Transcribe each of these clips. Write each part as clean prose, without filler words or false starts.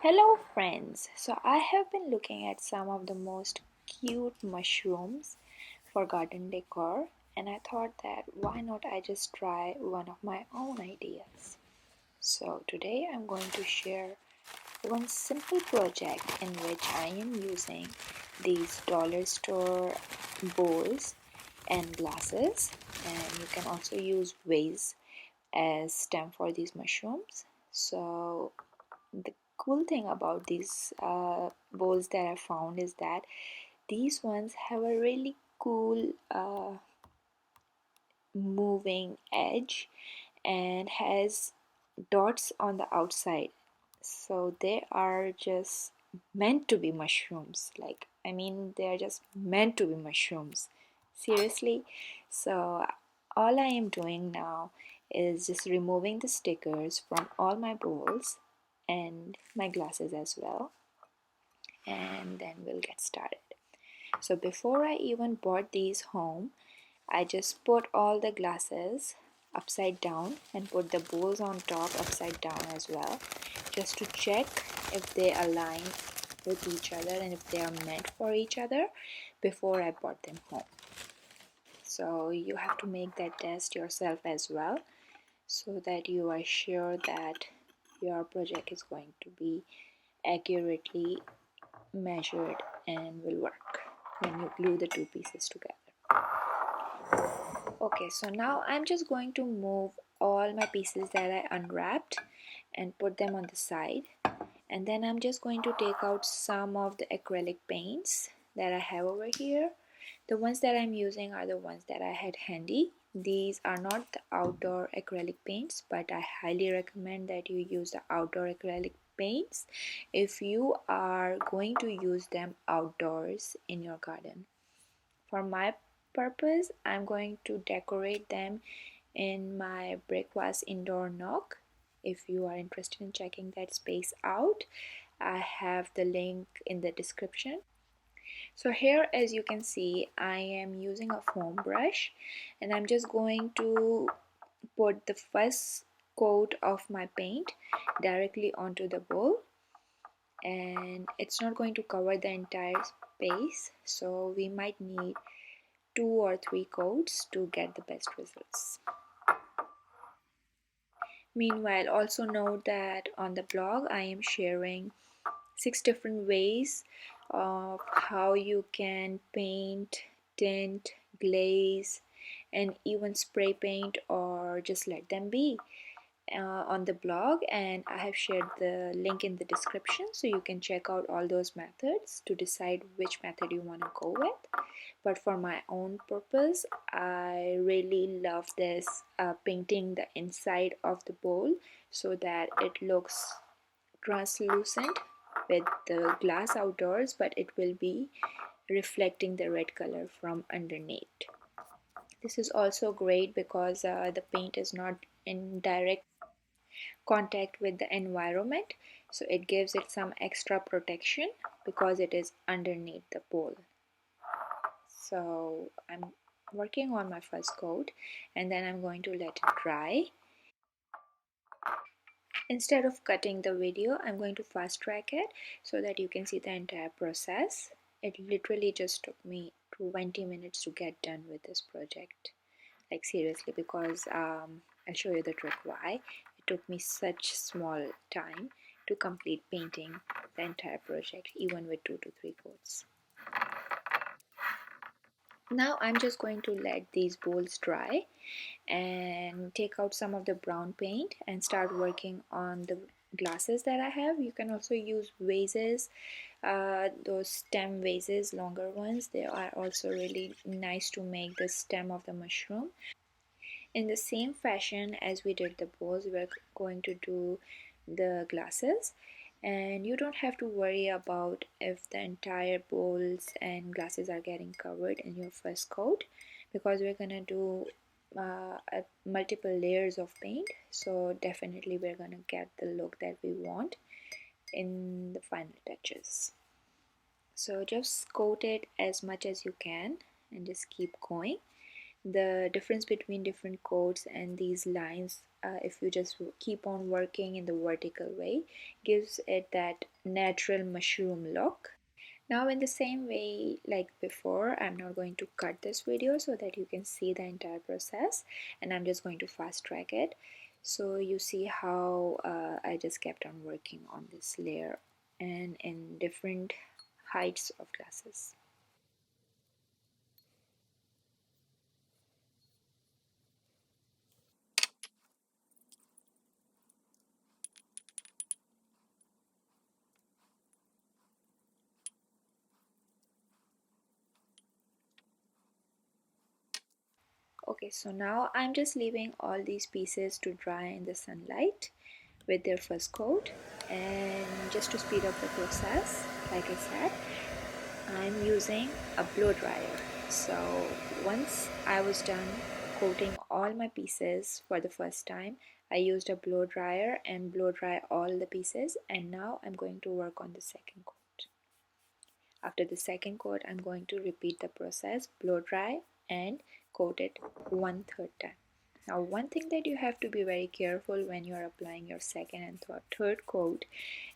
Hello friends, so I have been looking at some of the most cute mushrooms for garden decor and I thought that why not I just try one of my own ideas. So today I'm going to share one simple project in which I am using these dollar store bowls and glasses, and you can also use vase as stem for these mushrooms. So the cool thing about these bowls that I found is that these ones have a really cool moving edge and has dots on the outside, so they are just meant to be mushrooms. They are just meant to be mushrooms, seriously. So all I am doing now is just removing the stickers from all my bowls and my glasses as well, and then we'll get started. So before I even brought these home, I just put all the glasses upside down and put the bowls on top upside down as well, just to check if they align with each other and if they are meant for each other before I brought them home. So you have to make that test yourself as well, so that you are sure that your project is going to be accurately measured and will work when you glue the two pieces together. Okay, so now I'm just going to move all my pieces that I unwrapped and put them on the side, and then I'm just going to take out some of the acrylic paints that I have over here. The ones that I'm using are the ones that I had handy. These are not the outdoor acrylic paints, but I highly recommend that you use the outdoor acrylic paints if you are going to use them outdoors in your garden. For my purpose, I'm going to decorate them in my brick vase indoor nook. If you are interested in checking that space out, I have the link in the description. So here, as you can see, I am using a foam brush and I'm just going to put the first coat of my paint directly onto the bowl, and it's not going to cover the entire space, so we might need 2 or 3 coats to get the best results. Meanwhile, also note that on the blog I am sharing 6 different ways of how you can paint, tint, glaze, and even spray paint or just let them be on the blog, and I have shared the link in the description, so you can check out all those methods to decide which method you want to go with. But for my own purpose, I really love this painting the inside of the bowl so that it looks translucent with the glass outdoors, but it will be reflecting the red color from underneath. This is also great because the paint is not in direct contact with the environment, so it gives it some extra protection because it is underneath the bowl. So I'm working on my first coat and then I'm going to let it dry. Instead of cutting the video, I'm going to fast track it so that you can see the entire process. It literally just took me 20 minutes to get done with this project, like seriously, because I'll show you the trick why it took me such small time to complete painting the entire project, even with 2 to 3 coats. Now I'm just going to let these bowls dry and take out some of the brown paint and start working on the glasses that I have. You can also use vases, those stem vases, longer ones. They are also really nice to make the stem of the mushroom. In the same fashion as we did the bowls, we're going to do the glasses, and you don't have to worry about if the entire bowls and glasses are getting covered in your first coat, because we're gonna do multiple layers of paint, so definitely we're gonna get the look that we want in the final touches. So just coat it as much as you can and just keep going. the difference between different coats and these lines, if you just keep on working in the vertical way, gives it that natural mushroom look. Now in the same way like before, I'm not going to cut this video so that you can see the entire process, and I'm just going to fast track it so you see how I just kept on working on this layer and in different heights of glasses. Okay, so now I'm just leaving all these pieces to dry in the sunlight with their first coat, and just to speed up the process, like I said, I'm using a blow dryer. So once I was done coating all my pieces for the first time, I used a blow dryer and blow dry all the pieces, and now I'm going to work on the second coat. After the second coat, I'm going to repeat the process, blow dry and coat it 1/3 time. Now one thing that you have to be very careful when you are applying your second and third coat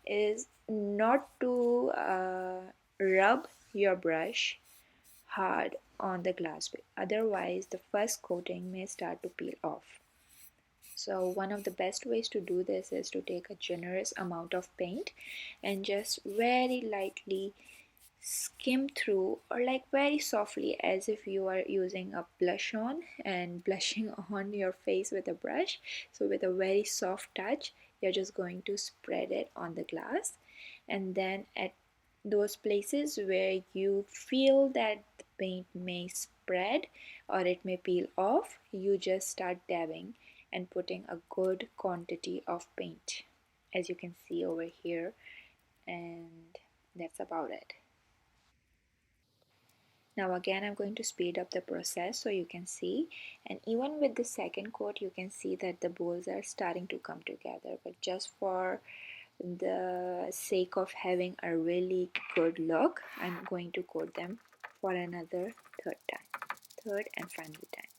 is not to rub your brush hard on the glass, otherwise the first coating may start to peel off. So one of the best ways to do this is to take a generous amount of paint and just very lightly skim through, or like very softly, as if you are using a blush on and blushing on your face with a brush. So with a very soft touch, you're just going to spread it on the glass, and then at those places where you feel that the paint may spread or it may peel off, you just start dabbing and putting a good quantity of paint, as you can see over here, and that's about it. Now again, I'm going to speed up the process so you can see, and even with the second coat you can see that the bowls are starting to come together, but just for the sake of having a really good look, I'm going to coat them for another third and final time.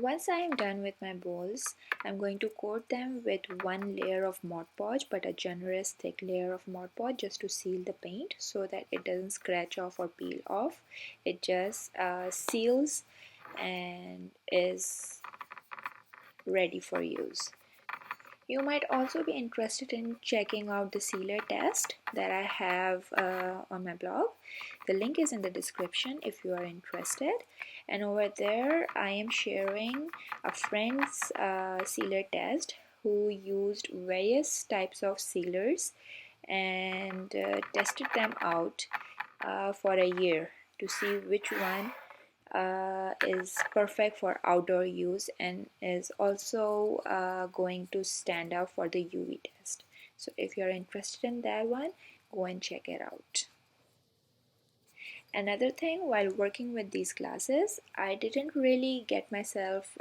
Once I am done with my bowls, I'm going to coat them with one layer of Mod Podge, but a generous thick layer of Mod Podge, just to seal the paint so that it doesn't scratch off or peel off. It just seals and is ready for use. You might also be interested in checking out the sealer test that I have on my blog. The link is in the description if you are interested. And over there, I am sharing a friend's sealer test who used various types of sealers and tested them out for a year to see which one is perfect for outdoor use and is also going to stand out for the UV test. So if you're interested in that one, go and check it out. Another thing, while working with these glasses, I didn't really get myself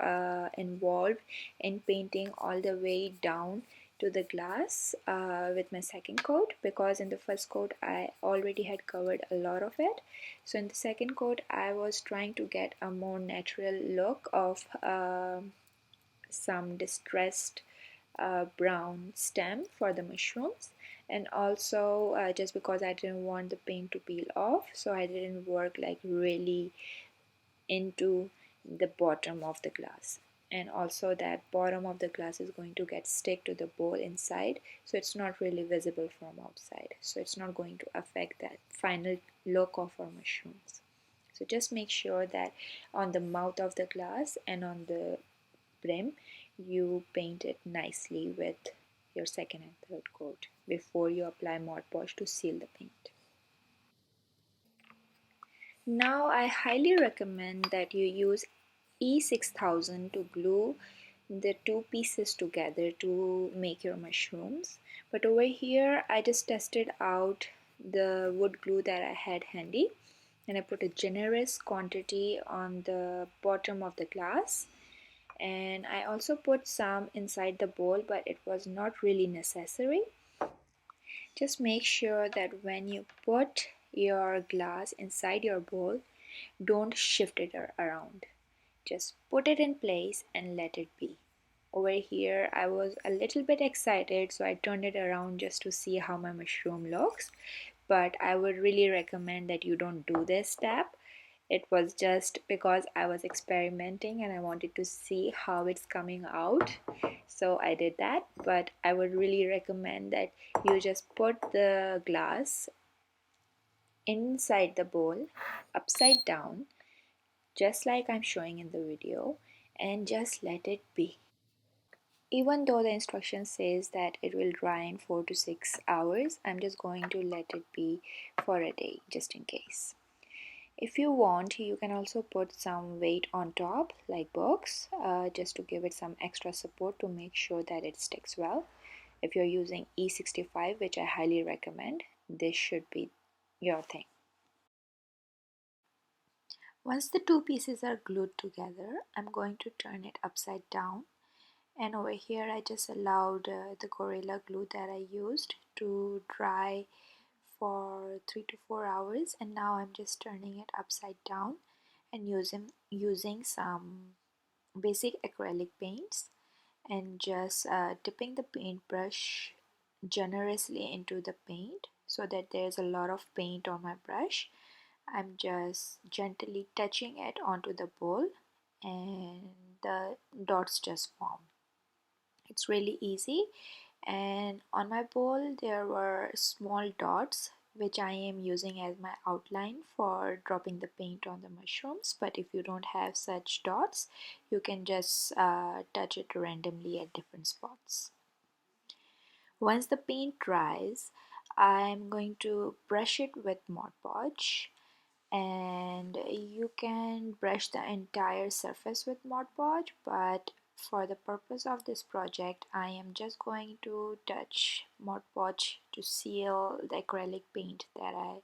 involved in painting all the way down to the glass with my second coat, because in the first coat I already had covered a lot of it. So in the second coat I was trying to get a more natural look of some distressed brown stem for the mushrooms, and also just because I didn't want the paint to peel off, so I didn't work like really into the bottom of the glass. And also that bottom of the glass is going to get stick to the bowl inside, so it's not really visible from outside, so it's not going to affect that final look of our mushrooms. So just make sure that on the mouth of the glass and on the brim you paint it nicely with your second and third coat before you apply Mod Podge to seal the paint. Now I highly recommend that you use E6000 to glue the two pieces together to make your mushrooms, but over here I just tested out the wood glue that I had handy, and I put a generous quantity on the bottom of the glass, and I also put some inside the bowl, but it was not really necessary. Just make sure that when you put your glass inside your bowl, Don't shift it around. Just put it in place and let it be. Over here I was a little bit excited, so I turned it around just to see how my mushroom looks, but I would really recommend that you don't do this step. It was just because I was experimenting and I wanted to see how it's coming out, so I did that. But I would really recommend that you just put the glass inside the bowl upside down, just like I'm showing in the video, and just let it be. Even though the instruction says that it will dry in 4 to 6 hours, I'm just going to let it be for a day just in case. If you want, you can also put some weight on top like books, just to give it some extra support to make sure that it sticks well. If you're using E65, which I highly recommend, this should be your thing. Once the two pieces are glued together, I'm going to turn it upside down, and over here I just allowed the Gorilla Glue that I used to dry for 3 to 4 hours, and now I'm just turning it upside down and using some basic acrylic paints, and just dipping the paintbrush generously into the paint so that there's a lot of paint on my brush. I'm just gently touching it onto the bowl and the dots just form. It's really easy, and on my bowl there were small dots which I am using as my outline for dropping the paint on the mushrooms. But if you don't have such dots, you can just touch it randomly at different spots. Once the paint dries, I'm going to brush it with Mod Podge, and you can brush the entire surface with Mod Podge, but for the purpose of this project I am just going to touch Mod Podge to seal the acrylic paint that I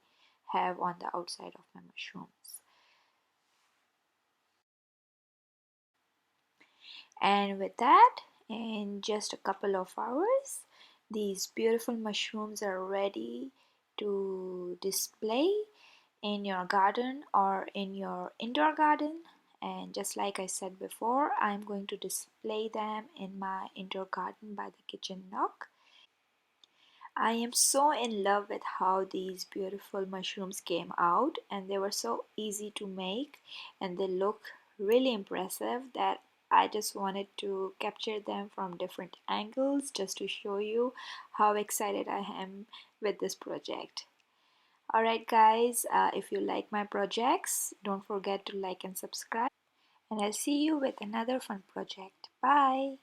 have on the outside of my mushrooms. And with that, in just a couple of hours, these beautiful mushrooms are ready to display in your garden or in your indoor garden. And just like I said before, I'm going to display them in my indoor garden by the kitchen nook. I am so in love with how these beautiful mushrooms came out, and they were so easy to make and they look really impressive that I just wanted to capture them from different angles just to show you how excited I am with this project. Alright guys, if you like my projects, don't forget to like and subscribe, and I'll see you with another fun project. Bye!